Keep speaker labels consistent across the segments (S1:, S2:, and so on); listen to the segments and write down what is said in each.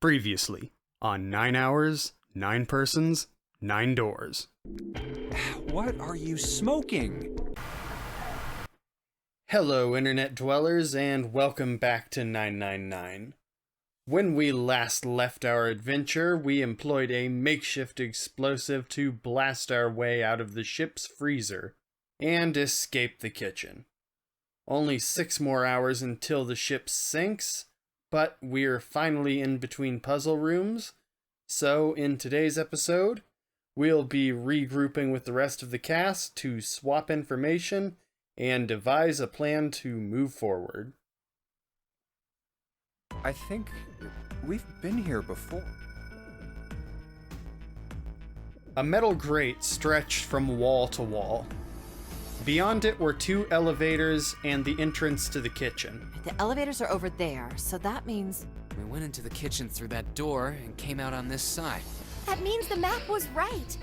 S1: Previously, on 9 hours, 9 persons, 9 doors.
S2: What are you smoking?
S1: Hello, internet dwellers, and welcome back to 999. When we last left our adventure, we employed a makeshift explosive to blast our way out of the ship's freezer and escape the kitchen. Only 6 more hours until the ship sinks, but we're finally in between puzzle rooms, so in today's episode, we'll be regrouping with the rest of the cast to swap information and devise a plan to move forward.
S2: I think we've been here before.
S1: A metal grate stretched from wall to wall. Beyond it were 2 elevators and the entrance to the kitchen.
S3: The elevators are over there, so that means...
S4: We went into the kitchen through that door and came out on this side.
S5: That means the map was right.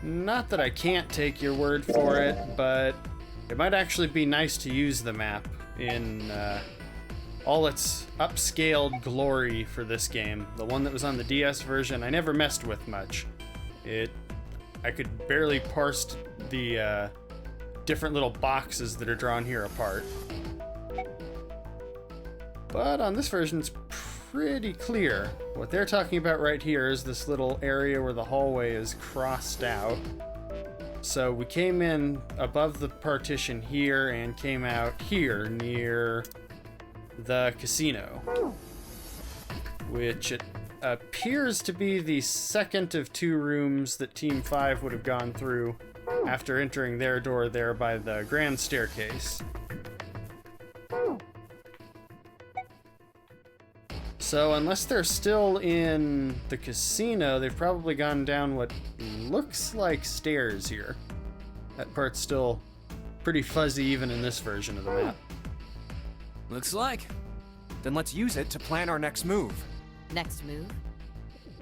S1: Not that I can't take your word for it, but it might actually be nice to use the map in all its upscaled glory for this game. The one that was on the DS version, I never messed with much. I could barely parse the different little boxes that are drawn here apart. But on this version, it's pretty clear. What they're talking about right here is this little area where the hallway is crossed out. So we came in above the partition here and came out here near the casino, which it appears to be the second of 2 rooms that Team 5 would have gone through after entering their door there by the grand staircase. So unless they're still in the casino, they've probably gone down what looks like stairs here. That part's still pretty fuzzy even in this version of the map.
S4: Looks like.
S2: Then let's use it to plan our next move.
S3: Next move?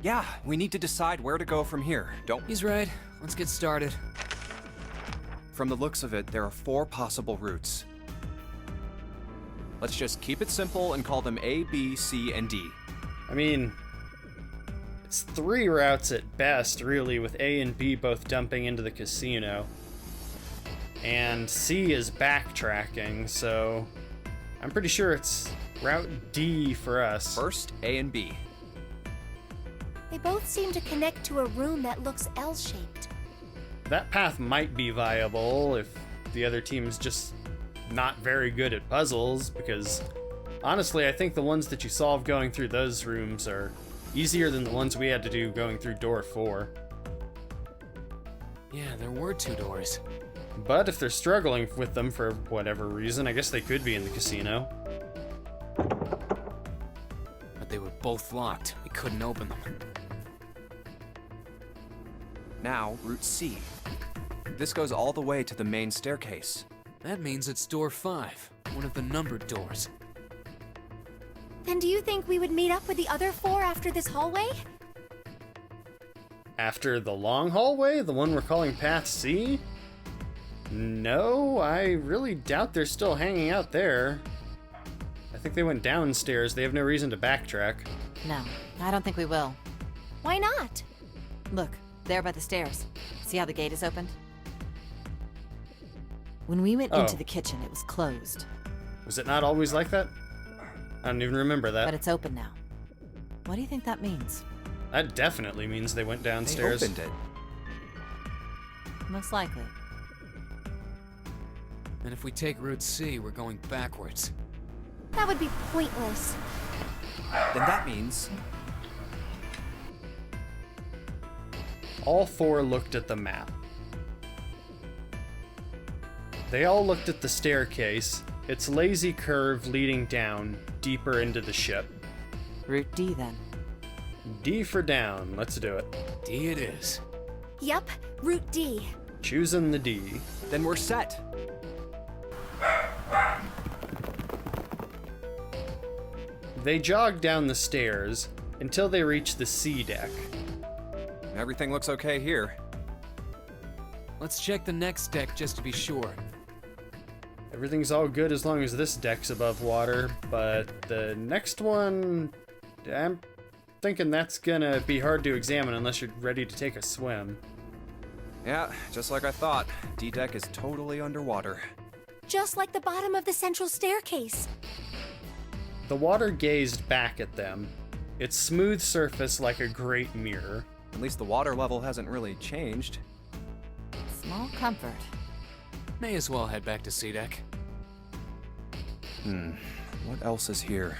S2: Yeah, we need to decide where to go from here, don't we?
S4: He's right. Let's get started.
S2: From the looks of it, there are 4 possible routes. Let's just keep it simple and call them A, B, C, and D.
S1: I mean, it's 3 routes at best, really, with A and B both dumping into the casino. And C is backtracking, so I'm pretty sure it's Route D for us.
S2: First, A and B.
S5: They both seem to connect to a room that looks L-shaped.
S1: That path might be viable if the other team's just not very good at puzzles, because honestly, I think the ones that you solve going through those rooms are easier than the ones we had to do going through door 4.
S4: Yeah, there were 2 doors.
S1: But if they're struggling with them for whatever reason, I guess they could be in the casino.
S4: But they were both locked. We couldn't open them.
S2: Now, Route C. This goes all the way to the main staircase.
S4: That means it's door 5, one of the numbered doors.
S5: Then do you think we would meet up with the other 4 after this hallway?
S1: After the long hallway, the one we're calling Path C? No, I really doubt they're still hanging out there. I think they went downstairs. They have no reason to backtrack.
S3: No, I don't think we will.
S5: Why not?
S3: Look, there by the stairs. See how the gate is opened? When we went into the kitchen, it was closed.
S1: Was it not always like that? I don't even remember that.
S3: But it's open now. What do you think that means?
S1: That definitely means they went downstairs.
S2: They opened it.
S3: Most likely.
S4: And if we take Route C, we're going backwards.
S5: That would be pointless.
S2: Then that means...
S1: All 4 looked at the map. They all looked at the staircase, its lazy curve leading down, deeper into the ship.
S3: Route D, then.
S1: D for down. Let's do it.
S4: D it is.
S5: Yup, Route D.
S1: Choosing the D.
S2: Then we're set.
S1: They jog down the stairs until they reach the C deck.
S2: Everything looks okay here.
S4: Let's check the next deck just to be sure.
S1: Everything's all good as long as this deck's above water, but the next one, I'm thinking that's gonna be hard to examine unless you're ready to take a swim.
S2: Yeah, just like I thought. D-deck is totally underwater.
S5: Just like the bottom of the central staircase.
S1: The water gazed back at them, its smooth surface like a great mirror.
S2: At least the water level hasn't really changed.
S3: Small comfort.
S4: May as well head back to C-Deck.
S2: What else is here?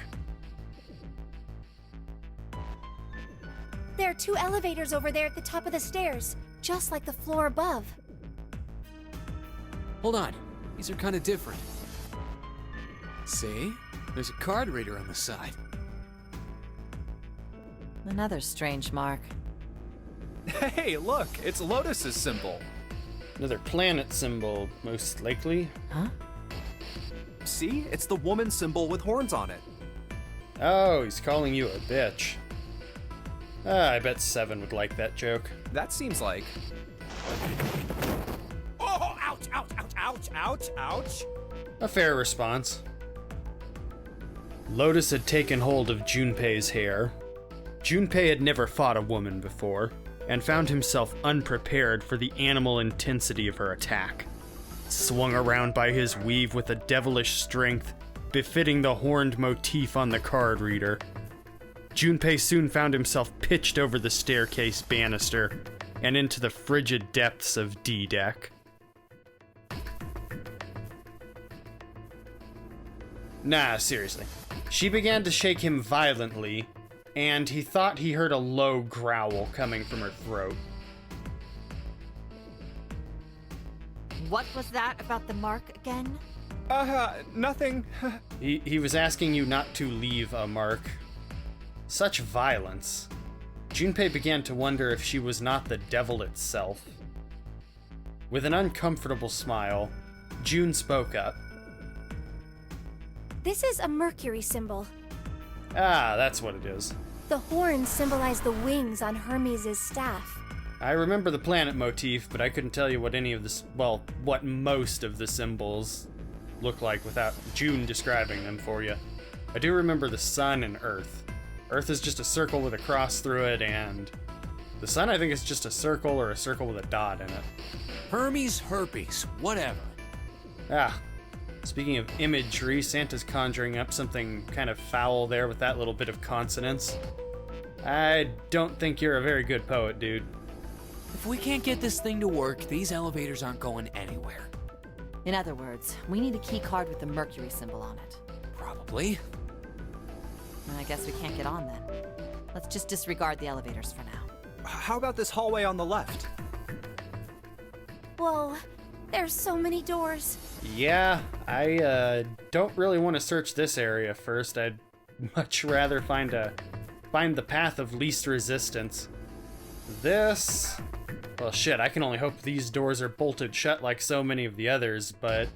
S5: There are 2 elevators over there at the top of the stairs, just like the floor above.
S4: Hold on. These are kind of different. See? There's a card reader on the side.
S3: Another strange mark.
S2: Hey, look! It's Lotus's symbol!
S1: Another planet symbol, most likely.
S3: Huh?
S2: See? It's the woman symbol with horns on it.
S1: Oh, he's calling you a bitch. I bet Seven would like that joke.
S2: That seems like... Oh, ouch, ouch, ouch, ouch, ouch, ouch!
S1: A fair response. Lotus had taken hold of Junpei's hair. Junpei had never fought a woman before, and found himself unprepared for the animal intensity of her attack. Swung around by his weave with a devilish strength, befitting the horned motif on the card reader. Junpei soon found himself pitched over the staircase banister, and into the frigid depths of D-Deck. Nah, seriously. She began to shake him violently, and he thought he heard a low growl coming from her throat.
S3: What was that about the mark again?
S2: Nothing.
S1: He was asking you not to leave a mark. Such violence. Junpei began to wonder if she was not the devil itself. With an uncomfortable smile, June spoke up.
S5: This is a Mercury symbol.
S1: Ah, that's what it is.
S5: The horns symbolize the wings on Hermes' staff.
S1: I remember the planet motif, but I couldn't tell you what any of this, well, what most of the symbols look like without June describing them for you. I do remember the sun and Earth. Earth is just a circle with a cross through it, and the sun, I think, is just a circle or a circle with a dot in it.
S4: Hermes, herpes, whatever.
S1: Ah, speaking of imagery, Santa's conjuring up something kind of foul there with that little bit of consonance. I don't think you're a very good poet, dude.
S4: If we can't get this thing to work, these elevators aren't going anywhere.
S3: In other words, we need a key card with the Mercury symbol on it.
S4: Probably.
S3: I guess we can't get on then. Let's just disregard the elevators for now.
S2: How about this hallway on the left?
S5: Whoa, there's so many doors.
S1: Yeah, I don't really want to search this area first. I'd much rather find the path of least resistance. This... Well, shit, I can only hope these doors are bolted shut like so many of the others, but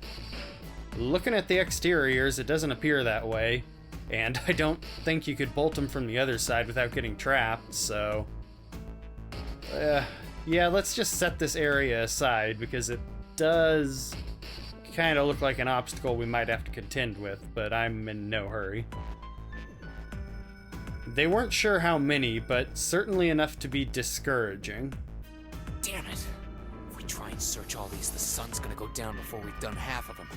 S1: looking at the exteriors, it doesn't appear that way. And I don't think you could bolt them from the other side without getting trapped, so... yeah, let's just set this area aside, because it does kind of look like an obstacle we might have to contend with, but I'm in no hurry. They weren't sure how many, but certainly enough to be discouraging.
S4: Damn it. If we try and search all these, the sun's gonna go down before we've done half of them.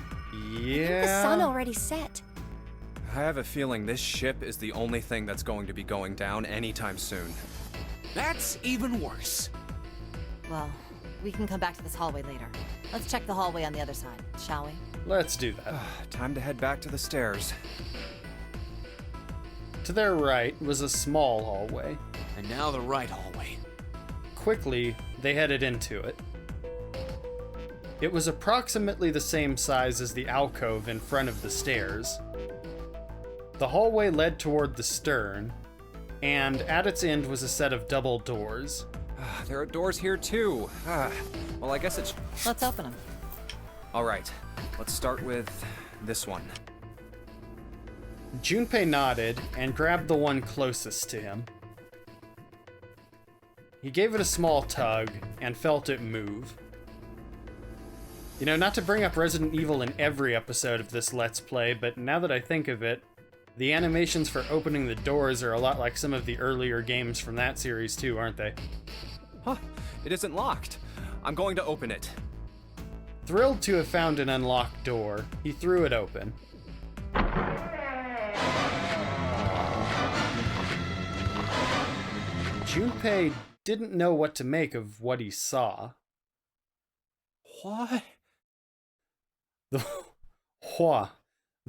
S1: Yeah...
S5: The sun already set.
S2: I have a feeling this ship is the only thing that's going to be going down anytime soon.
S4: That's even worse.
S3: Well, we can come back to this hallway later. Let's check the hallway on the other side, shall we?
S1: Let's do that.
S2: Time to head back to the stairs.
S1: To their right was a small hallway.
S4: And now the right hallway.
S1: Quickly, they headed into it. It was approximately the same size as the alcove in front of the stairs. The hallway led toward the stern, and at its end was a set of double doors.
S2: There are doors here too. Well, I guess it's...
S3: Let's open them.
S2: All right, let's start with this one.
S1: Junpei nodded and grabbed the one closest to him. He gave it a small tug and felt it move. You know, not to bring up Resident Evil in every episode of this Let's Play, but now that I think of it, the animations for opening the doors are a lot like some of the earlier games from that series too, aren't they?
S2: Huh, it isn't locked. I'm going to open it.
S1: Thrilled to have found an unlocked door, he threw it open. Junpei didn't know what to make of what he saw.
S2: What?
S1: The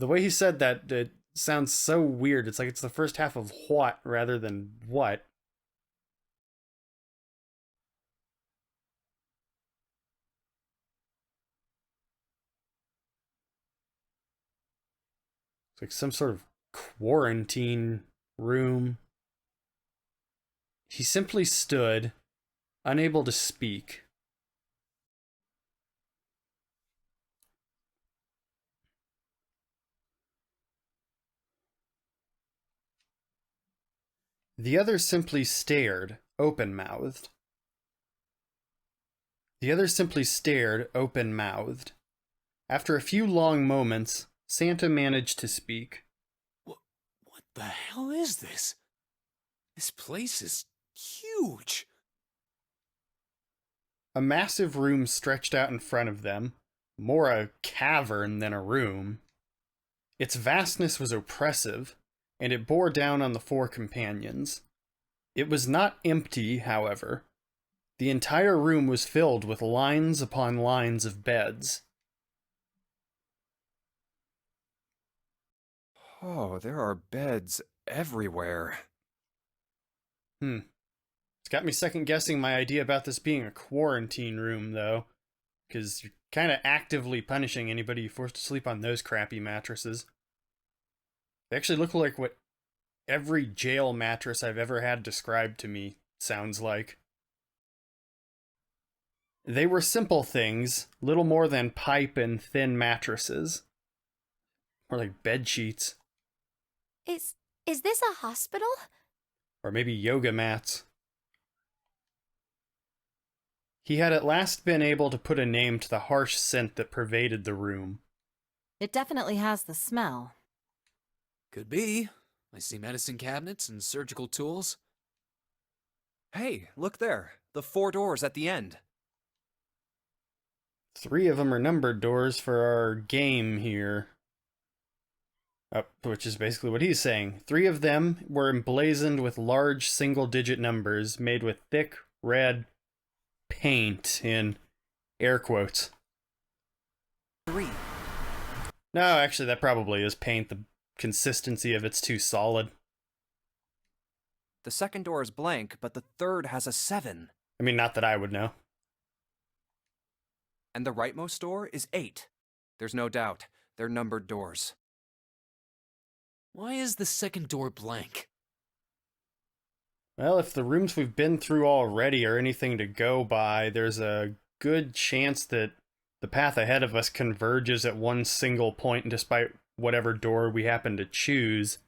S1: way he said that, it sounds so weird. It's like it's the first half of what rather than what. It's like some sort of quarantine room. He simply stood, unable to speak. The other simply stared, open-mouthed. After a few long moments, Santa managed to speak.
S4: What the hell is this? This place is huge.
S1: A massive room stretched out in front of them, more a cavern than a room. Its vastness was oppressive, and it bore down on the four companions. It was not empty, however. The entire room was filled with lines upon lines of beds.
S2: Oh, there are beds everywhere.
S1: It's got me second-guessing my idea about this being a quarantine room, though. Because you're kind of actively punishing anybody you force to sleep on those crappy mattresses. They actually look like what every jail mattress I've ever had described to me sounds like. They were simple things, little more than pipe and thin mattresses. Or like bed sheets.
S5: Is this a hospital?
S1: Or maybe yoga mats. He had at last been able to put a name to the harsh scent that pervaded the room.
S3: It definitely has the smell.
S4: Could be. I see medicine cabinets and surgical tools.
S2: Hey, look there. The 4 doors at the end.
S1: 3 of them are numbered doors for our game here. Which is basically what he's saying. 3 of them were emblazoned with large single-digit numbers made with thick, red paint in air quotes.
S2: 3.
S1: No, actually, that probably is paint. The consistency of it's too solid.
S2: The second door is blank, but the third has a 7.
S1: I mean, not that I would know.
S2: And the rightmost door is 8. There's no doubt. They're numbered doors.
S4: Why is the second door blank?
S1: Well, if the rooms we've been through already are anything to go by, there's a good chance that the path ahead of us converges at one single point despite whatever door we happen to choose.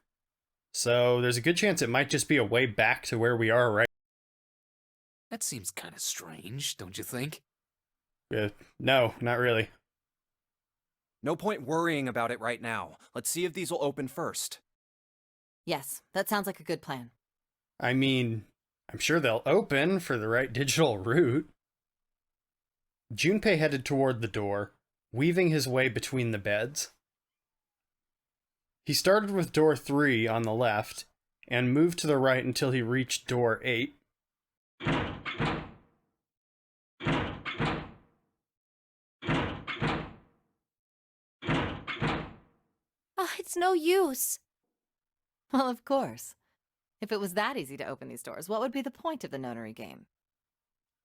S1: So there's a good chance it might just be a way back to where we are right
S4: That seems kind of strange, don't you think?
S1: now. No, not really.
S2: No point worrying about it right now. Let's see if these will open first.
S3: Yes, that sounds like a good plan.
S1: I mean, I'm sure they'll open for the right digital route. Junpei headed toward the door, weaving his way between the beds. He started with door 3 on the left, and moved to the right until he reached door 8.
S5: Oh, it's no use.
S3: Well, of course. If it was that easy to open these doors, what would be the point of the Nonary game?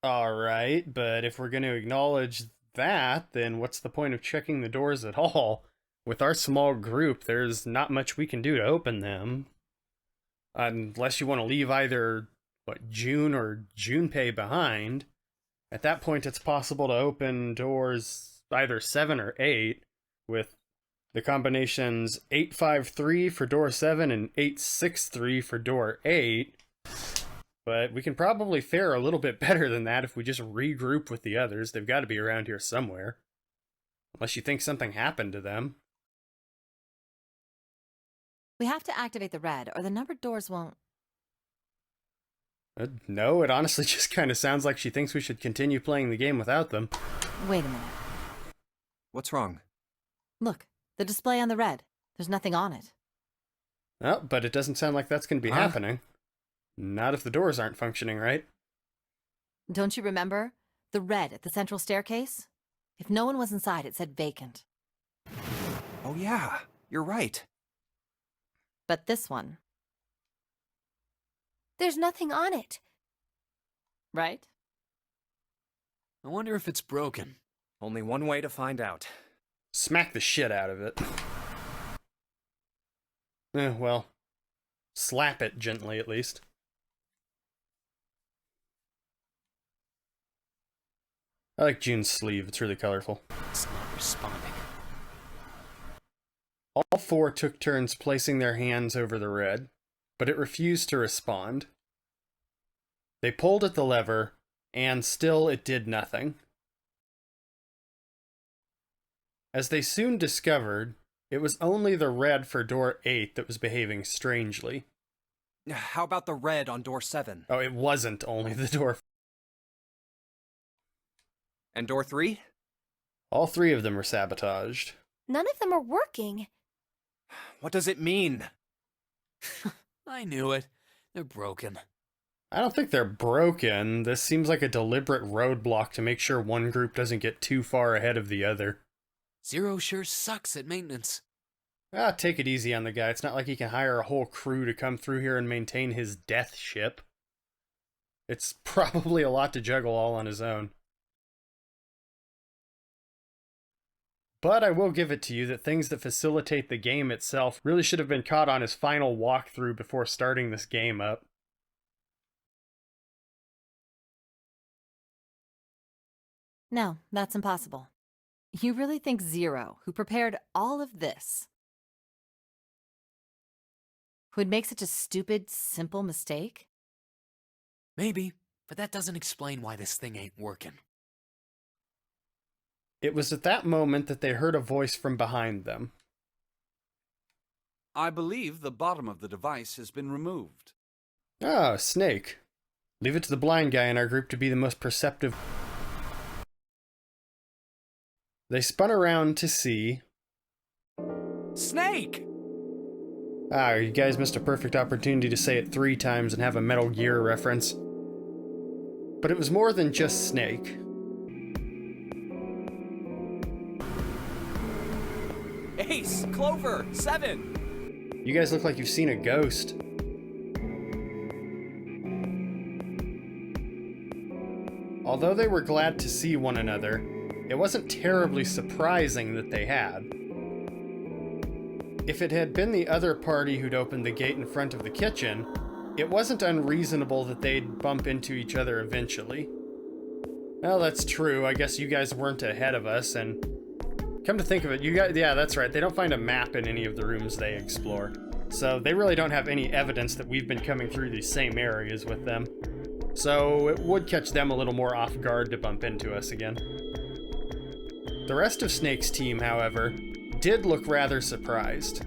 S1: Alright, but if we're going to acknowledge that, then what's the point of checking the doors at all? With our small group, there's not much we can do to open them. Unless you want to leave either, June or Junpei behind. At that point, it's possible to open doors either 7 or 8, with the combinations 853 for door 7 and 863 for door 8. But we can probably fare a little bit better than that if we just regroup with the others. They've got to be around here somewhere. Unless you think something happened to them.
S3: We have to activate the red, or the numbered doors won't...
S1: No, it honestly just kind of sounds like she thinks we should continue playing the game without them.
S3: Wait a minute.
S2: What's wrong?
S3: Look, the display on the red. There's nothing on it.
S1: Oh, but it doesn't sound like that's going to be
S2: Huh?
S1: happening. Not if the doors aren't functioning right.
S3: Don't you remember? The red at the central staircase? If no one was inside, it said vacant.
S2: Oh yeah, you're right.
S3: But this one,
S5: There's nothing on it.
S3: right?
S4: I wonder if it's broken.
S2: Only one way to find out.
S1: Smack the shit out of it. Well, slap it gently at least. I like June's sleeve, it's really colorful.
S4: It's not responding.
S1: All four took turns placing their hands over the red, but it refused to respond. They pulled at the lever, and still it did nothing. As they soon discovered, it was only the red for door 8 that was behaving strangely.
S2: How about the red on door 7?
S1: Oh, it wasn't only the door.
S2: And door 3?
S1: All 3 of them were sabotaged.
S5: None of them are working.
S2: What does it mean?
S4: I knew it. They're broken.
S1: I don't think they're broken. This seems like a deliberate roadblock to make sure one group doesn't get too far ahead of the other.
S4: Zero sure sucks at maintenance.
S1: Take it easy on the guy. It's not like he can hire a whole crew to come through here and maintain his death ship. It's probably a lot to juggle all on his own. But I will give it to you that things that facilitate the game itself really should have been caught on his final walkthrough before starting this game up.
S3: No, that's impossible. You really think Zero, who prepared all of this, would make such a stupid, simple mistake?
S4: Maybe, but that doesn't explain why this thing ain't working.
S1: It was at that moment that they heard a voice from behind them.
S6: I believe the bottom of the device has been removed.
S1: Ah, Snaaake. Leave it to the blind guy in our group to be the most perceptive. They spun around to see...
S6: Snaaake!
S1: You guys missed a perfect opportunity to say it 3 times and have a Metal Gear reference. But it was more than just Snaaake.
S2: Ace! Clover! 7!
S1: You guys look like you've seen a ghost. Although they were glad to see one another, it wasn't terribly surprising that they had. If it had been the other party who'd opened the gate in front of the kitchen, it wasn't unreasonable that they'd bump into each other eventually. Well, that's true. I guess you guys weren't ahead of us, and come to think of it, yeah, that's right. They don't find a map in any of the rooms they explore. So they really don't have any evidence that we've been coming through these same areas with them. So it would catch them a little more off guard to bump into us again. The rest of Snaake's team, however, did look rather surprised.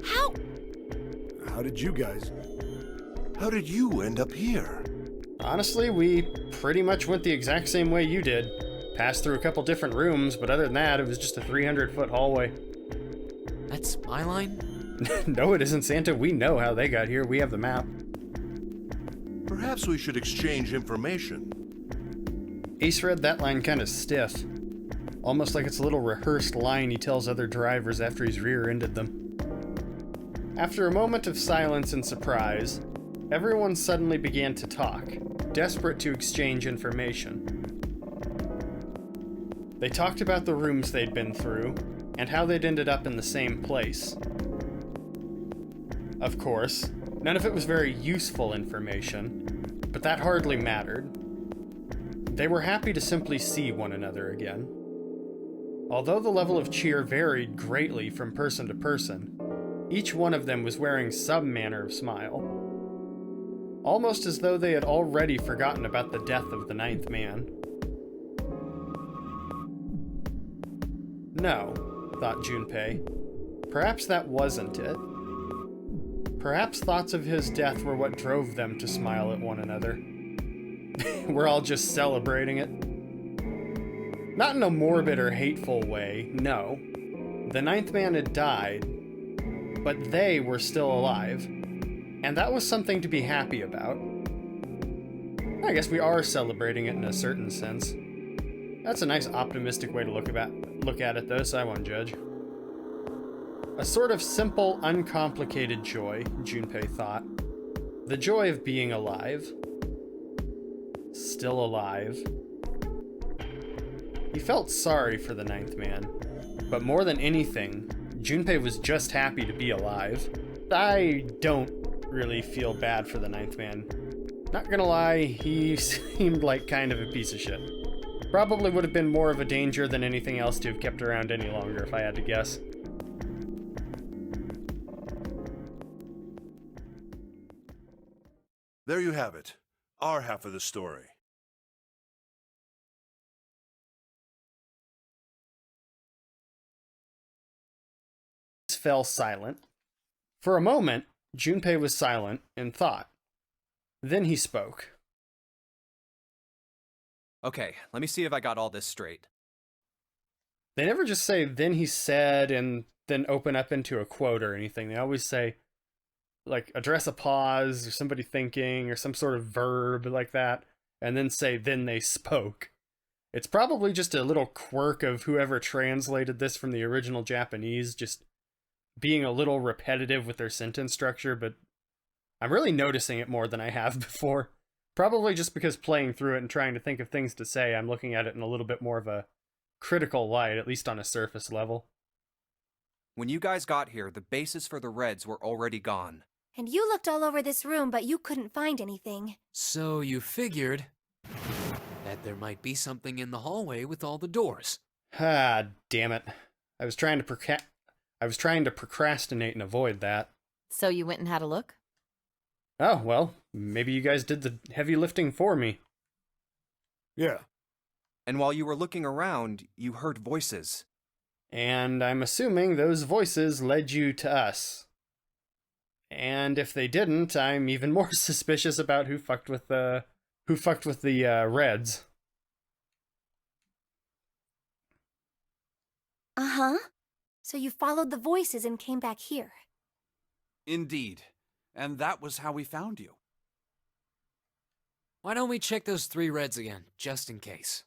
S5: How?
S7: How did you end up here?
S1: Honestly, we pretty much went the exact same way you did. Passed through a couple different rooms, but other than that, it was just a 300-foot hallway.
S4: That's my line?
S1: No, it isn't, Santa. We know how they got here. We have the map.
S7: Perhaps we should exchange information.
S1: Ace read that line kind of stiff. Almost like it's a little rehearsed line he tells other drivers after he's rear-ended them. After a moment of silence and surprise, everyone suddenly began to talk, desperate to exchange information. They talked about the rooms they'd been through, and how they'd ended up in the same place. Of course, none of it was very useful information, but that hardly mattered. They were happy to simply see one another again. Although the level of cheer varied greatly from person to person, each one of them was wearing some manner of smile. Almost as though they had already forgotten about the death of the 9th man. No, thought Junpei. Perhaps that wasn't it. Perhaps thoughts of his death were what drove them to smile at one another. We're all just celebrating it. Not in a morbid or hateful way, no. The ninth man had died, but they were still alive. And that was something to be happy about. I guess we are celebrating it in a certain sense. That's a nice optimistic way to look at it though, so I won't judge. A sort of simple, uncomplicated joy, Junpei thought. The joy of being alive. Still alive. He felt sorry for the ninth man, but more than anything, Junpei was just happy to be alive. I don't really feel bad for the ninth man. Not gonna lie, he seemed like kind of a piece of shit. Probably would have been more of a danger than anything else to have kept around any longer if I had to guess.
S7: There you have it. Our half of the story.
S1: Fell silent. For a moment, Junpei was silent in thought. Then he spoke.
S2: Okay, let me see if I got all this straight.
S1: They never just say, then he said, and then open up into a quote or anything. They always say, like, address a pause, or somebody thinking, or some sort of verb like that, and then say, then they spoke. It's probably just a little quirk of whoever translated this from the original Japanese, just being a little repetitive with their sentence structure, but I'm really noticing it more than I have before. Probably just because playing through it and trying to think of things to say, I'm looking at it in a little bit more of a critical light, at least on a surface level.
S2: When you guys got here, the bases for the Reds were already gone.
S5: And you looked all over this room, but you couldn't find anything.
S4: So you figured that there might be something in the hallway with all the doors.
S1: Ah, damn it. I was trying to procrastinate and avoid that.
S3: So you went and had a look?
S1: Oh, well, maybe you guys did the heavy lifting for me.
S7: Yeah.
S2: And while you were looking around, you heard voices.
S1: And I'm assuming those voices led you to us. And if they didn't, I'm even more suspicious about who fucked with the Reds.
S5: Uh-huh. So you followed the voices and came back here.
S6: Indeed. And that was how we found you.
S4: Why don't we check those 3 Reds again, just in case?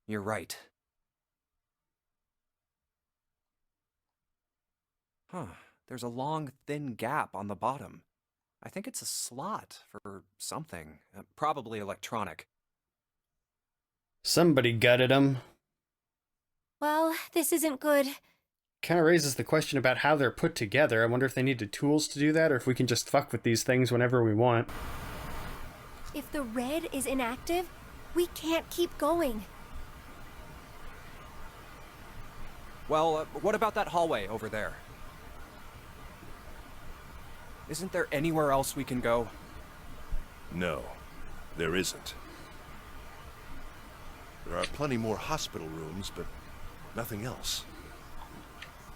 S2: You're right. Huh. There's a long, thin gap on the bottom. I think it's a slot for something. Probably electronic.
S1: Somebody gutted them.
S5: Well, this isn't good.
S1: Kind of raises the question about how they're put together. I wonder if they needed tools to do that, or if we can just fuck with these things whenever we want.
S5: If the red is inactive, we can't keep going.
S2: Well, what about that hallway over there? Isn't there anywhere else we can go?
S7: No, there isn't. There are plenty more hospital rooms, but nothing else.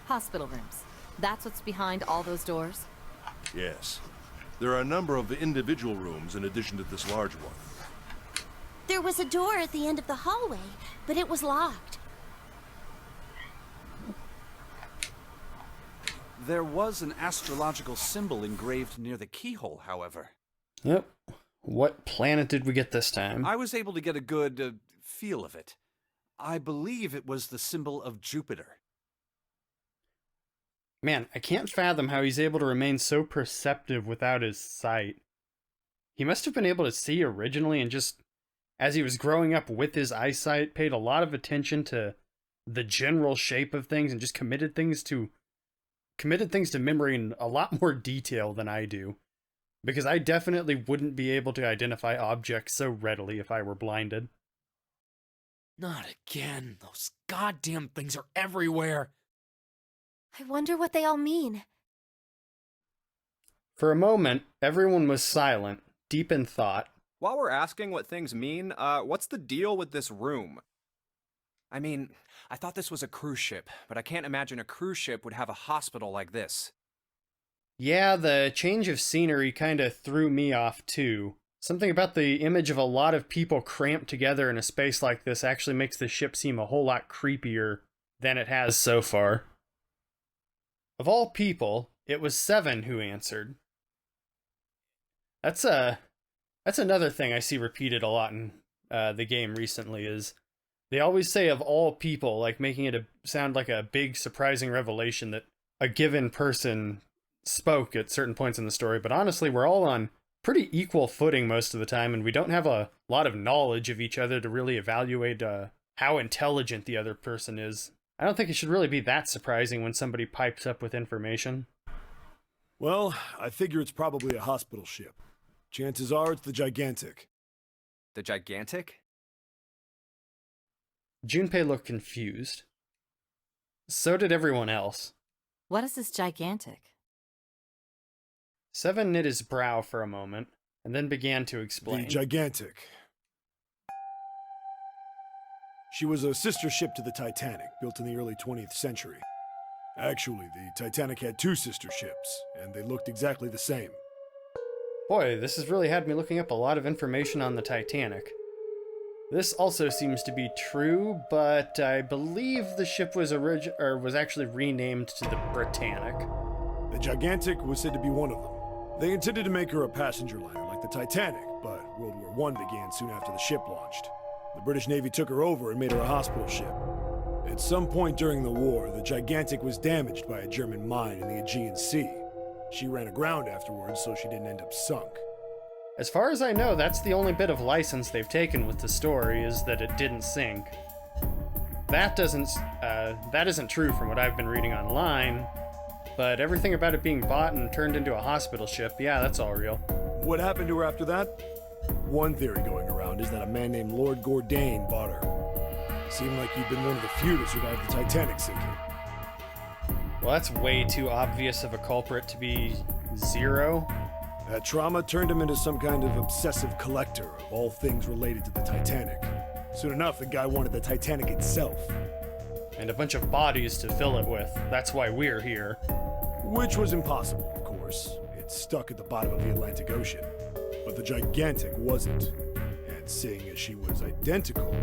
S3: Hospital rooms. That's what's behind all those doors?
S7: Yes. There are a number of individual rooms in addition to this large one.
S5: There was a door at the end of the hallway, but it was locked.
S6: There was an astrological symbol engraved near the keyhole, however.
S1: Yep. What planet did we get this time?
S6: I was able to get a good feel of it. I believe it was the symbol of Jupiter.
S1: Man, I can't fathom how he's able to remain so perceptive without his sight. He must have been able to see originally and just, as he was growing up with his eyesight, paid a lot of attention to the general shape of things and just committed things to memory in a lot more detail than I do. Because I definitely wouldn't be able to identify objects so readily if I were blinded.
S4: Not again. Those goddamn things are everywhere.
S5: I wonder what they all mean.
S1: For a moment, everyone was silent, deep in thought.
S2: While we're asking what things mean, what's the deal with this room? I mean, I thought this was a cruise ship, but I can't imagine a cruise ship would have a hospital like this.
S1: Yeah, the change of scenery kind of threw me off too. Something about the image of a lot of people cramped together in a space like this actually makes the ship seem a whole lot creepier than it has so far. Of all people, it was Seven who answered. That's another thing I see repeated a lot in the game recently is they always say of all people, like making it sound like a big surprising revelation that a given person spoke at certain points in the story, but honestly we're all on pretty equal footing most of the time, and we don't have a lot of knowledge of each other to really evaluate how intelligent the other person is. I don't think it should really be that surprising when somebody pipes up with information.
S8: Well, I figure it's probably a hospital ship. Chances are it's the Gigantic.
S2: The Gigantic?
S1: Junpei looked confused. So did everyone else.
S3: What is this gigantic?
S1: Seven knit his brow for a moment, and then began to
S8: The
S1: explain.
S8: Gigantic. She was a sister ship to the Titanic, built in the early 20th century. Actually, the Titanic had two sister ships, and they looked exactly the same.
S1: Boy, this has really had me looking up a lot of information on the Titanic. This also seems to be true, but I believe the ship was actually renamed to the Britannic.
S8: The Gigantic was said to be one of them. They intended to make her a passenger liner like the Titanic, but World War I began soon after the ship launched. The British Navy took her over and made her a hospital ship. At some point during the war, the Gigantic was damaged by a German mine in the Aegean Sea. She ran aground afterwards, so she didn't end up sunk.
S1: As far as I know, that's the only bit of license they've taken with the story, is that it didn't sink. That isn't true from what I've been reading online, but everything about it being bought and turned into a hospital ship, yeah, that's all real.
S8: What happened to her after that? One theory going around is that a man named Lord Gordain bought her. Seemed like he'd been one of the few to survive the Titanic sinking.
S1: Well, that's way too obvious of a culprit to be Zero.
S8: That trauma turned him into some kind of obsessive collector of all things related to the Titanic. Soon enough, the guy wanted the Titanic itself.
S1: And a bunch of bodies to fill it with. That's why we're here.
S8: Which was impossible, of course. It's stuck at the bottom of the Atlantic Ocean. But the Gigantic wasn't. And seeing as she was identical...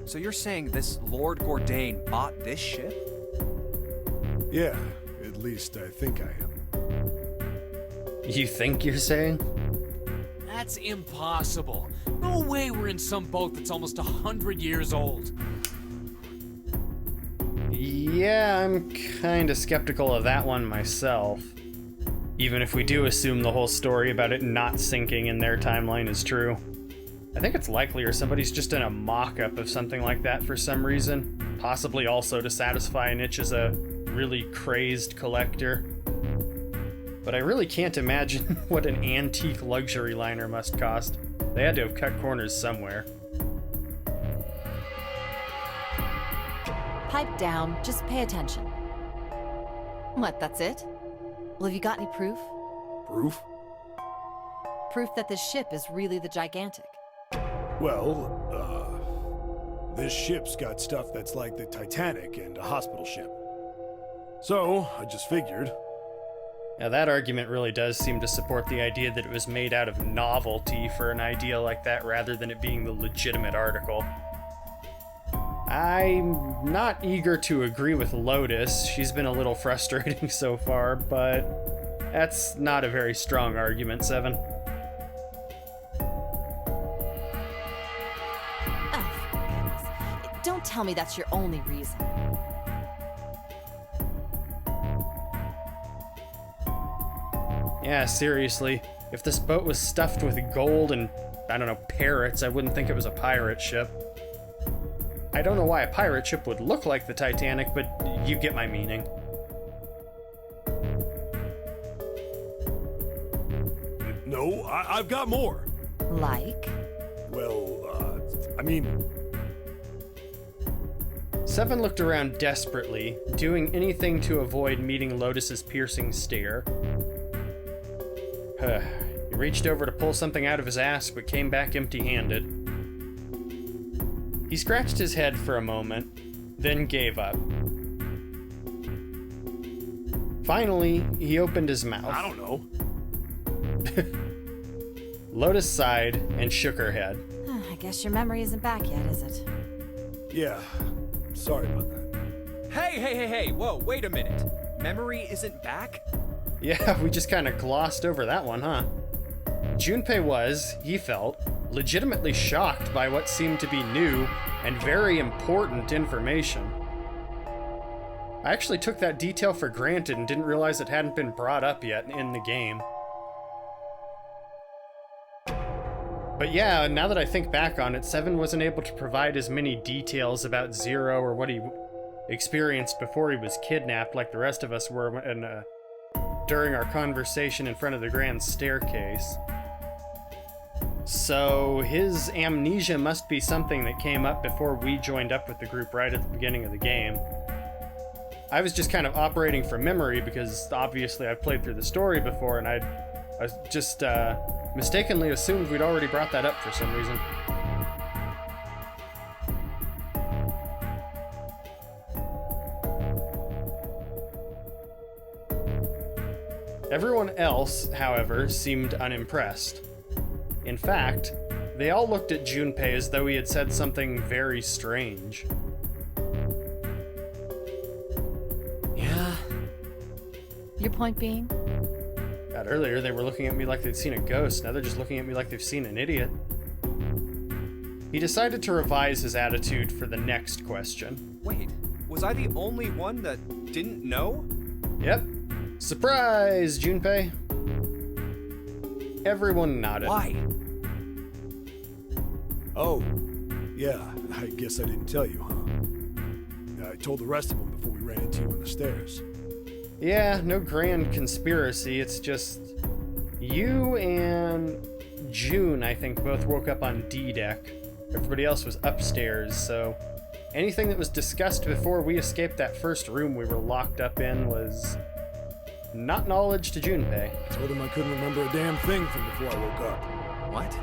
S2: So you're saying this Lord Gordain bought this ship?
S8: Yeah, at least I think I am.
S1: You think you're saying?
S4: That's impossible. No way we're in some boat that's almost 100 years old.
S1: Yeah, I'm kinda skeptical of that one myself. Even if we do assume the whole story about it not sinking in their timeline is true. I think it's likelier somebody's just in a mock-up of something like that for some reason. Possibly also to satisfy an itch as a really crazed collector. But I really can't imagine what an antique luxury liner must cost. They had to have cut corners somewhere.
S3: Pipe down, just pay attention. What, that's it? Well, have you got any proof?
S8: Proof?
S3: Proof that this ship is really the Gigantic.
S8: Well, this ship's got stuff that's like the Titanic and a hospital ship. So, I just figured.
S1: Now that argument really does seem to support the idea that it was made out of novelty for an idea like that rather than it being the legitimate article. I'm not eager to agree with Lotus. She's been a little frustrating so far, but that's not a very strong argument, Seven.
S3: Don't tell me that's your only reason.
S1: Yeah, seriously. If this boat was stuffed with gold and, I don't know, parrots, I wouldn't think it was a pirate ship. I don't know why a pirate ship would look like the Titanic, but you get my meaning.
S8: No, I've got more.
S3: Like?
S8: Well, I mean...
S1: Seven looked around desperately, doing anything to avoid meeting Lotus's piercing stare. He reached over to pull something out of his ass, but came back empty-handed. He scratched his head for a moment, then gave up. Finally, he opened his mouth.
S8: I don't know.
S1: Lotus sighed and shook her head.
S3: I guess your memory isn't back yet, is it?
S8: Yeah, sorry about that.
S2: Hey, whoa, wait a minute. Memory isn't back?
S1: Yeah, we just kind of glossed over that one, huh? Junpei was, he felt, legitimately shocked by what seemed to be new and very important information. I actually took that detail for granted and didn't realize it hadn't been brought up yet in the game. But yeah, now that I think back on it, Seven wasn't able to provide as many details about Zero or what he experienced before he was kidnapped like the rest of us were during our conversation in front of the grand staircase. So his amnesia must be something that came up before we joined up with the group right at the beginning of the game. I was just kind of operating from memory because obviously I've played through the story before, and I just mistakenly assumed we'd already brought that up for some reason. Everyone else, however, seemed unimpressed. In fact, they all looked at Junpei as though he had said something very strange.
S3: Yeah. Your point being?
S1: God, earlier they were looking at me like they'd seen a ghost, now they're just looking at me like they've seen an idiot. He decided to revise his attitude for the next question.
S2: Wait, was I the only one that didn't know?
S1: Yep. Surprise, Junpei! Everyone nodded.
S2: Why?
S8: Oh, yeah, I guess I didn't tell you, huh? I told the rest of them before we ran into you on the stairs.
S1: Yeah, no grand conspiracy, it's just you and June, I think, both woke up on D deck. Everybody else was upstairs, so anything that was discussed before we escaped that first room we were locked up in was not knowledge to Junpei.
S8: I told him I couldn't remember a damn thing from before I woke up.
S2: What?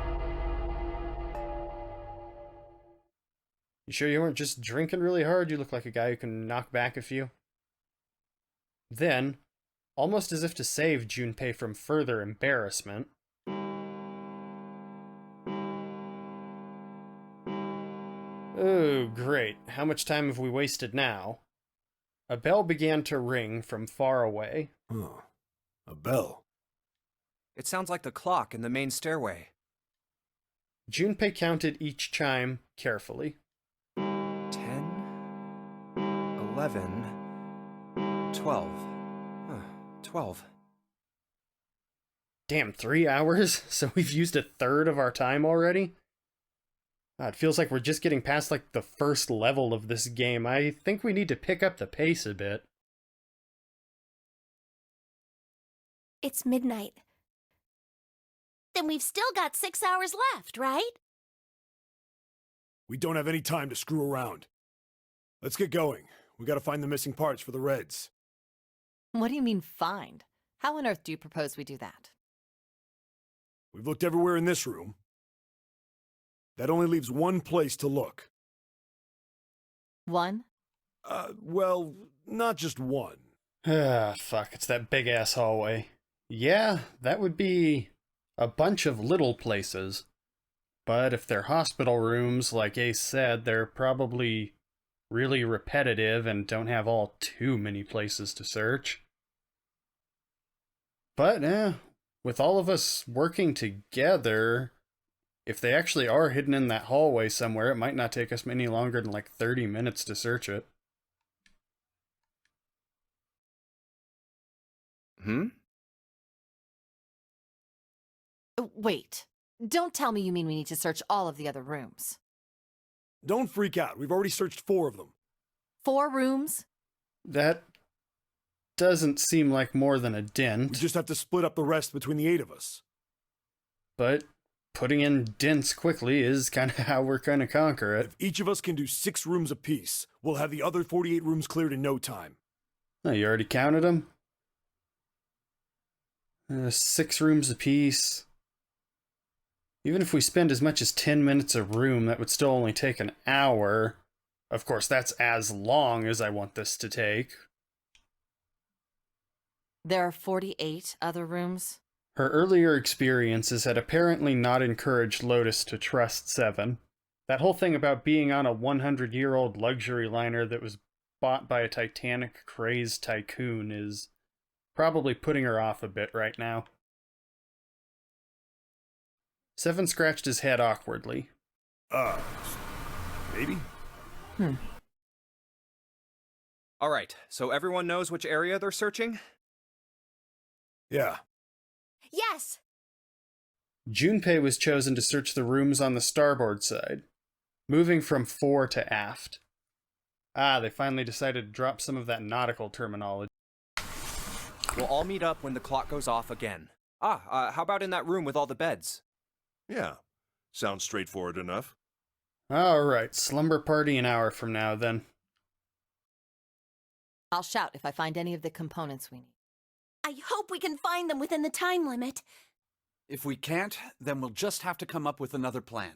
S1: You sure you weren't just drinking really hard? You look like a guy who can knock back a few. Then, almost as if to save Junpei from further embarrassment, oh, great. How much time have we wasted now? A bell began to ring from far away.
S8: Huh. A bell.
S2: It sounds like the clock in the main stairway.
S1: Junpei counted each chime carefully.
S2: 10, 11, 12. 12.
S1: Damn, 3 hours? So we've used a third of our time already? It feels like we're just getting past like the first level of this game. I think we need to pick up the pace a bit.
S5: It's midnight. Then we've still got 6 hours left, right?
S8: We don't have any time to screw around. Let's get going. We gotta find the missing parts for the Reds.
S3: What do you mean, find? How on earth do you propose we do that?
S8: We've looked everywhere in this room. That only leaves one place to look.
S3: One?
S8: Well, not just one.
S1: Ah, fuck, it's that big-ass hallway. Yeah, that would be a bunch of little places. But if they're hospital rooms, like Ace said, they're probably really repetitive and don't have all too many places to search. But, with all of us working together, if they actually are hidden in that hallway somewhere, it might not take us any longer than like 30 minutes to search it.
S3: Wait. Don't tell me you mean we need to search all of the other rooms.
S8: Don't freak out. We've already searched 4 of them.
S3: 4 rooms?
S1: That doesn't seem like more than a dent.
S8: We just have to split up the rest between the 8 of us.
S1: But putting in dents quickly is kind of how we're going to conquer it.
S8: If each of us can do 6 rooms apiece, we'll have the other 48 rooms cleared in no time.
S1: Oh, you already counted them? 6 rooms apiece. Even if we spend as much as 10 minutes a room, that would still only take an hour. Of course, that's as long as I want this to take.
S3: There are 48 other rooms.
S1: Her earlier experiences had apparently not encouraged Lotus to trust Seven. That whole thing about being on a 100-year-old luxury liner that was bought by a Titanic-crazed tycoon is probably putting her off a bit right now. Seven scratched his head awkwardly.
S8: Maybe?
S2: All right, so everyone knows which area they're searching?
S8: Yeah.
S5: Yes!
S1: Junpei was chosen to search the rooms on the starboard side, moving from fore to aft. They finally decided to drop some of that nautical terminology.
S2: We'll all meet up when the clock goes off again. How about in that room with all the beds?
S7: Yeah, sounds straightforward enough.
S1: Alright, slumber party an hour from now, then.
S3: I'll shout if I find any of the components we need.
S5: I hope we can find them within the time limit.
S6: If we can't, then we'll just have to come up with another plan.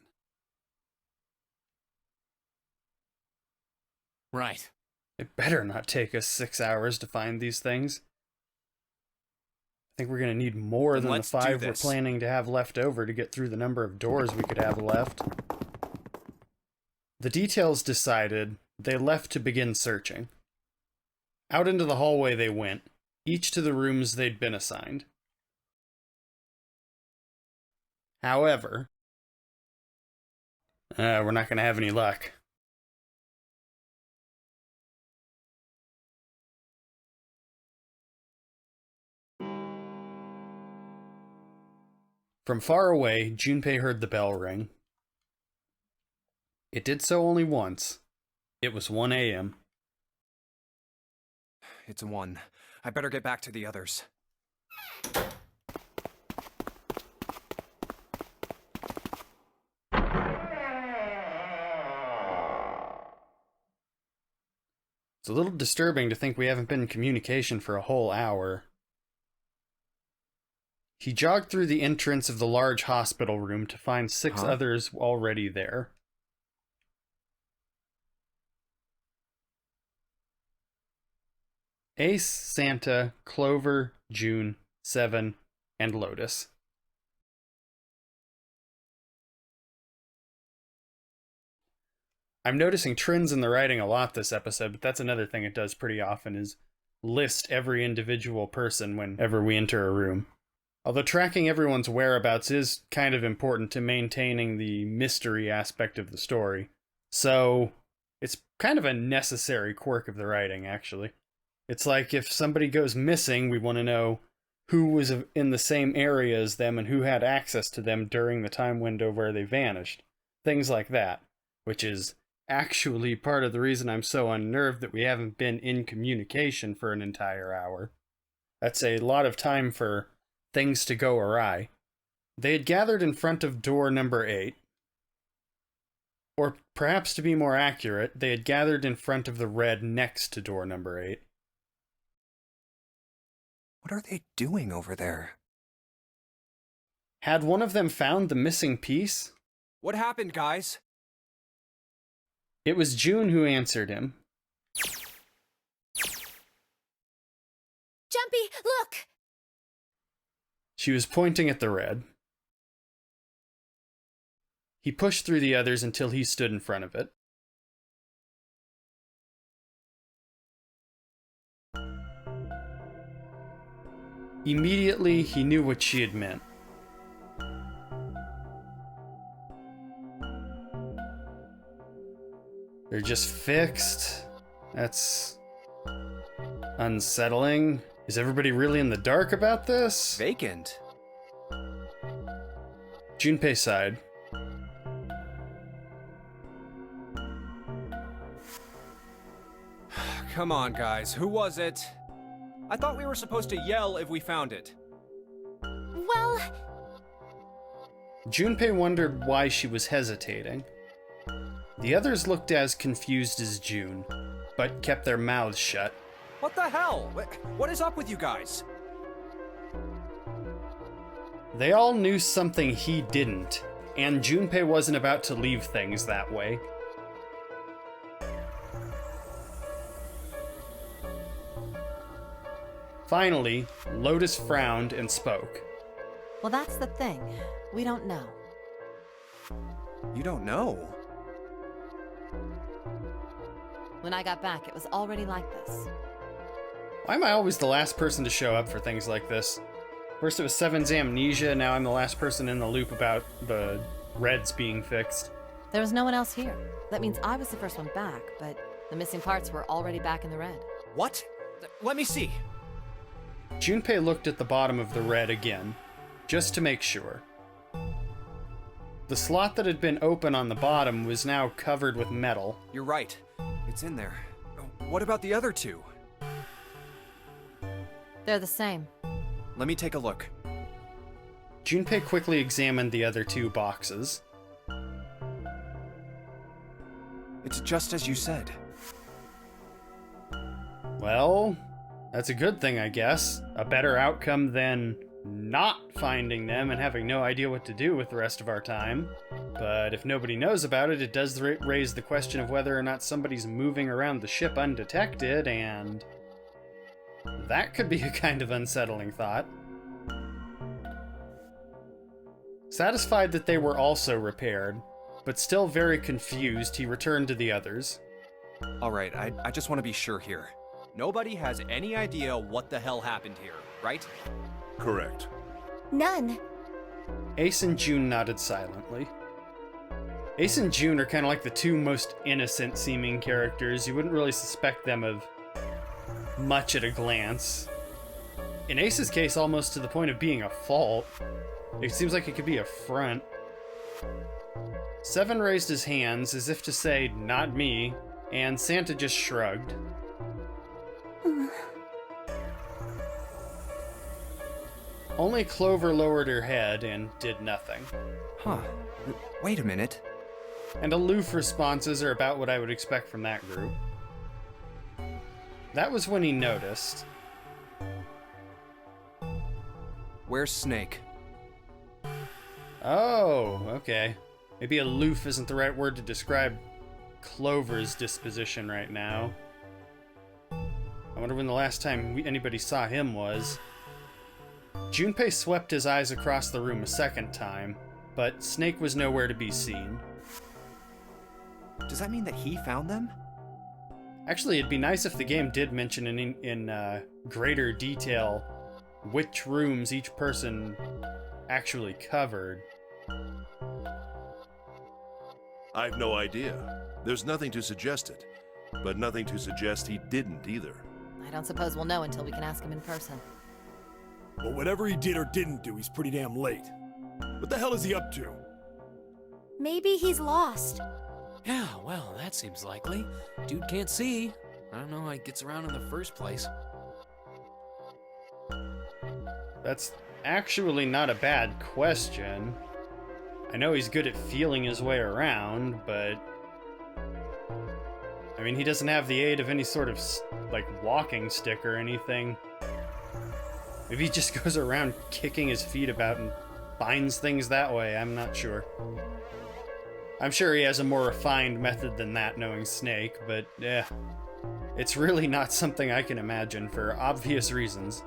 S4: Right.
S1: It better not take us 6 hours to find these things. I think we're going to need more
S2: Then
S1: than the
S2: let's do
S1: 5 we're
S2: this.
S1: planning to have left over to get through the number of doors we could have left. The details decided, they left to begin searching. Out into the hallway they went, each to the rooms they'd been assigned. However, we're not going to have any luck. From far away, Junpei heard the bell ring. It did so only once. It was 1 a.m.
S2: It's 1. I better get back to the others.
S1: It's a little disturbing to think we haven't been in communication for a whole hour. He jogged through the entrance of the large hospital room to find 6 others already there. Ace, Santa, Clover, June, Seven, and Lotus. I'm noticing trends in the writing a lot this episode, but that's another thing it does pretty often is list every individual person whenever we enter a room. Although tracking everyone's whereabouts is kind of important to maintaining the mystery aspect of the story. So, it's kind of a necessary quirk of the writing, actually. It's like if somebody goes missing, we want to know who was in the same area as them and who had access to them during the time window where they vanished. Things like that, which is actually part of the reason I'm so unnerved that we haven't been in communication for an entire hour. That's a lot of time for things to go awry. They had gathered in front of door number 8. Or perhaps to be more accurate, they had gathered in front of the red next to door number 8.
S2: What are they doing over there?
S1: Had one of them found the missing piece?
S2: What happened, guys?
S1: It was June who answered him.
S5: Jumpy, look!
S1: She was pointing at the red. He pushed through the others until he stood in front of it. Immediately, he knew what she had meant. They're just fixed. That's unsettling. Is everybody really in the dark about this?
S2: Vacant.
S1: Junpei sighed.
S2: Come on, guys. Who was it? I thought we were supposed to yell if we found it.
S5: Well,
S1: Junpei wondered why she was hesitating. The others looked as confused as June, but kept their mouths shut.
S2: What the hell? What is up with you guys?
S1: They all knew something he didn't. and Junpei wasn't about to leave things that way. Finally, Lotus frowned and spoke.
S3: Well, that's the thing. We don't know.
S2: You don't know?
S3: When I got back, it was already like this.
S1: Why am I always the last person to show up for things like this? First it was Seven's amnesia, now I'm the last person in the loop about the Reds being fixed.
S3: There was no one else here. That means I was the first one back, but the missing parts were already back in the red.
S2: What? Let me see.
S1: Junpei looked at the bottom of the red again, just to make sure. The slot that had been open on the bottom was now covered with metal.
S2: You're right. It's in there. What about the other two?
S3: They're the same.
S2: Let me take a look.
S1: Junpei quickly examined the other two boxes.
S2: It's just as you said.
S1: Well, that's a good thing, I guess. A better outcome than not finding them and having no idea what to do with the rest of our time. But if nobody knows about it, it does raise the question of whether or not somebody's moving around the ship undetected, and that could be a kind of unsettling thought. Satisfied that they were also repaired, but still very confused, he returned to the others.
S2: Alright, I just want to be sure here. Nobody has any idea what the hell happened here, right?
S7: Correct.
S5: None.
S1: Ace and June nodded silently. Ace and June are kind of like the two most innocent-seeming characters. You wouldn't really suspect them of much at a glance. In Ace's case, almost to the point of being a fault. It seems like it could be a front. Seven raised his hands as if to say, "Not me," and Santa just shrugged. Only Clover lowered her head and did nothing.
S2: Huh. Wait a minute.
S1: And aloof responses are about what I would expect from that group. That was when he noticed.
S2: Where's Snaaake?
S1: Oh, okay. Maybe aloof isn't the right word to describe Clover's disposition right now. I wonder when the last time anybody saw him was. Junpei swept his eyes across the room a second time, but Snaaake was nowhere to be seen.
S2: Does that mean that he found them?
S1: Actually, it'd be nice if the game did mention in greater detail which rooms each person actually covered.
S7: I've no idea. There's nothing to suggest it, but nothing to suggest he didn't either.
S3: I don't suppose we'll know until we can ask him in person.
S8: But whatever he did or didn't do, he's pretty damn late. What the hell is he up to?
S5: Maybe he's lost.
S4: Yeah, well, that seems likely. Dude can't see. I don't know how he gets around in the first place.
S1: That's actually not a bad question. I know he's good at feeling his way around, but I mean, he doesn't have the aid of any sort of, like, walking stick or anything. Maybe he just goes around kicking his feet about and finds things that way, I'm not sure. I'm sure he has a more refined method than that, knowing Snaaake, but yeah. It's really not something I can imagine for obvious reasons.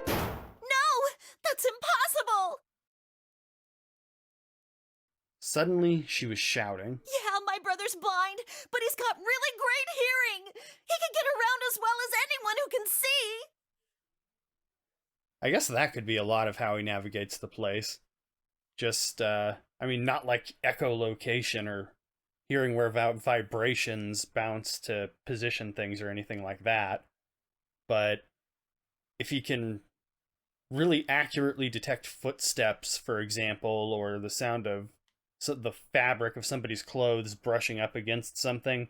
S5: No! That's impossible!
S1: Suddenly, she was shouting.
S5: Yeah, my brother's blind, but he's got really great hearing. He can get around as well as anyone who can see.
S1: I guess that could be a lot of how he navigates the place. Just, I mean, not like echolocation or hearing where vibrations bounce to position things or anything like that. But if he can really accurately detect footsteps, for example, or the sound of the fabric of somebody's clothes brushing up against something,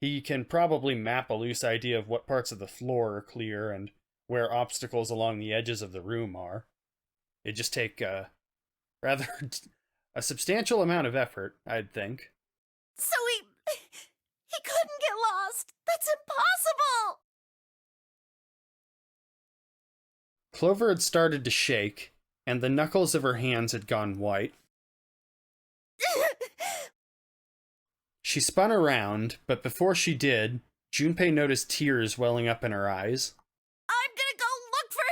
S1: he can probably map a loose idea of what parts of the floor are clear and where obstacles along the edges of the room are. It'd just take a substantial amount of effort, I'd think.
S5: So he couldn't get lost. That's impossible.
S1: Clover had started to shake, and the knuckles of her hands had gone white. She spun around, but before she did, Junpei noticed tears welling up in her eyes.
S5: I'm gonna go look for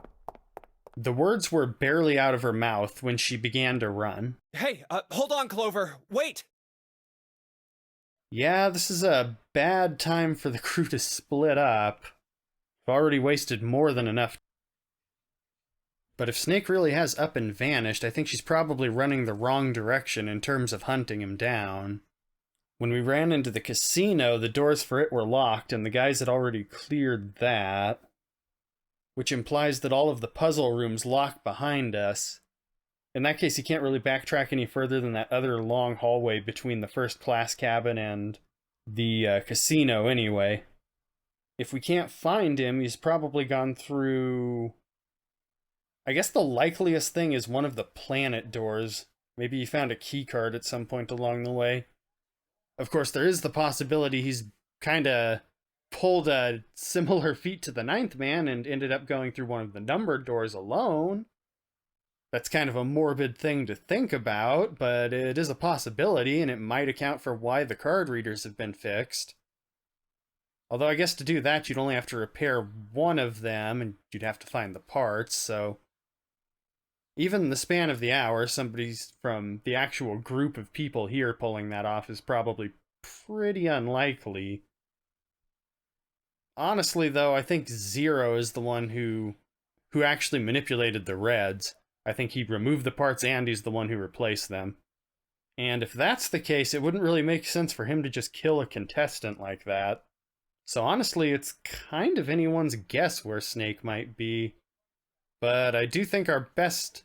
S5: him!
S1: The words were barely out of her mouth when she began to run.
S2: Hey, hold on, Clover. Wait!
S1: Yeah, this is a bad time for the crew to split up. I've already wasted more than enough. But if Snake really has up and vanished, I think she's probably running the wrong direction in terms of hunting him down. When we ran into the casino, the doors for it were locked, and the guys had already cleared that. Which implies that all of the puzzle rooms lock behind us. In that case, you can't really backtrack any further than that other long hallway between the first class cabin and the casino anyway. If we can't find him, he's probably gone through... I guess the likeliest thing is one of the planet doors. Maybe he found a key card at some point along the way. Of course, there is the possibility he's kinda pulled a similar feat to the Ninth Man and ended up going through one of the numbered doors alone. That's kind of a morbid thing to think about, but it is a possibility, and it might account for why the card readers have been fixed. Although I guess to do that, you'd only have to repair one of them, and you'd have to find the parts, so... Even in the span of the hour, somebody from the actual group of people here pulling that off is probably pretty unlikely. Honestly, though, I think Zero is the one who actually manipulated the Reds. I think he removed the parts and he's the one who replaced them. And if that's the case, it wouldn't really make sense for him to just kill a contestant like that. So honestly, it's kind of anyone's guess where Snake might be. But I do think our best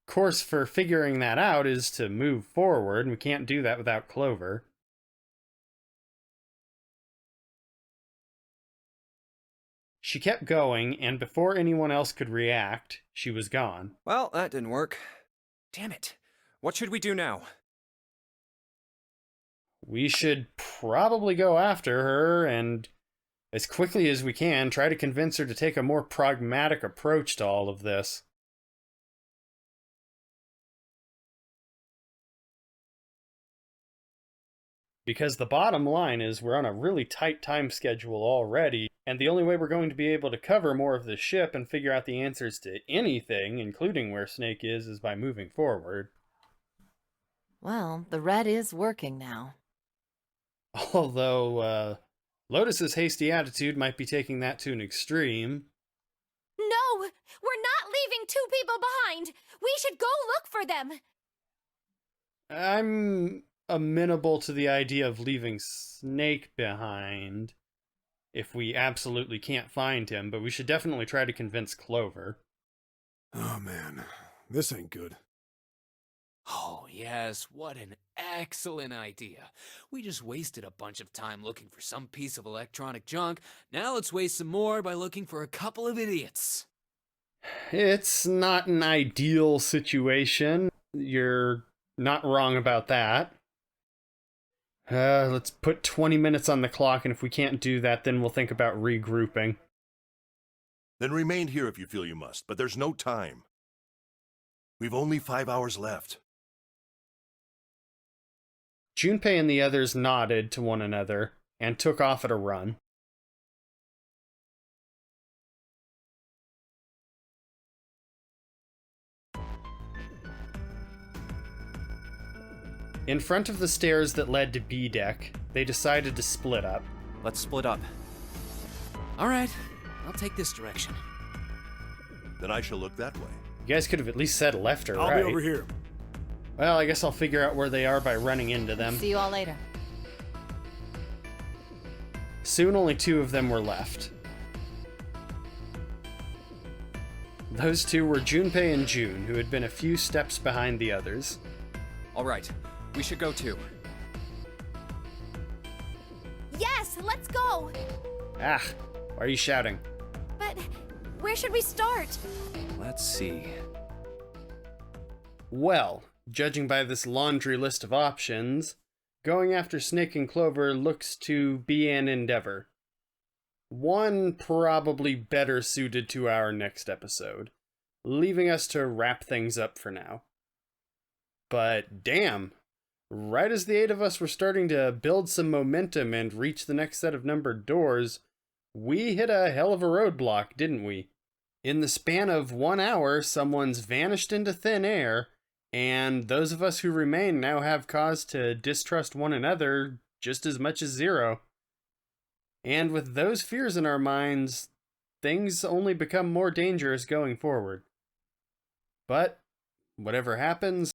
S1: course for figuring that out is to move forward, and we can't do that without Clover. She kept going, and before anyone else could react, she was gone.
S2: Well, that didn't work. Damn it. What should we do now?
S1: We should probably go after her, and as quickly as we can, try to convince her to take a more pragmatic approach to all of this. Because the bottom line is we're on a really tight time schedule already, and the only way we're going to be able to cover more of the ship and figure out the answers to anything, including where Snake is by moving forward.
S3: Well, the red is working now.
S1: Although, Lotus's hasty attitude might be taking that to an extreme.
S5: No! We're not leaving two people behind! We should go look for them!
S1: I'm amenable to the idea of leaving Snake behind if we absolutely can't find him, but we should definitely try to convince Clover.
S8: Oh man, this ain't good.
S4: Oh, yes, what an excellent idea. We just wasted a bunch of time looking for some piece of electronic junk. Now let's waste some more by looking for a couple of idiots.
S1: It's not an ideal situation. You're not wrong about that. Let's put 20 minutes on the clock, and if we can't do that, then we'll think about regrouping.
S7: Then remain here if you feel you must, but there's no time. We've only 5 hours left.
S1: Junpei and the others nodded to one another and took off at a run. In front of the stairs that led to B deck, they decided to split up.
S2: Let's split up.
S4: All right, I'll take this direction.
S7: Then I shall look that way.
S1: You guys could have at least said left or
S8: I'll
S1: right.
S8: be over here.
S1: Well, I guess I'll figure out where they are by running into them.
S3: See you all later.
S1: Soon only 2 of them were left. Those 2 were Junpei and June, who had been a few steps behind the others.
S2: All right, we should go too.
S5: Yes, let's go!
S1: Ah, why are you shouting?
S5: But where should we start?
S2: Let's see.
S1: Well, judging by this laundry list of options, going after Snake and Clover looks to be an endeavor. One probably better suited to our next episode. leaving us to wrap things up for now. But damn, right as the 8 of us were starting to build some momentum and reach the next set of numbered doors, we hit a hell of a roadblock, didn't we? In the span of 1 hour, someone's vanished into thin air, and those of us who remain now have cause to distrust one another just as much as Zero. And with those fears in our minds, things only become more dangerous going forward. But whatever happens,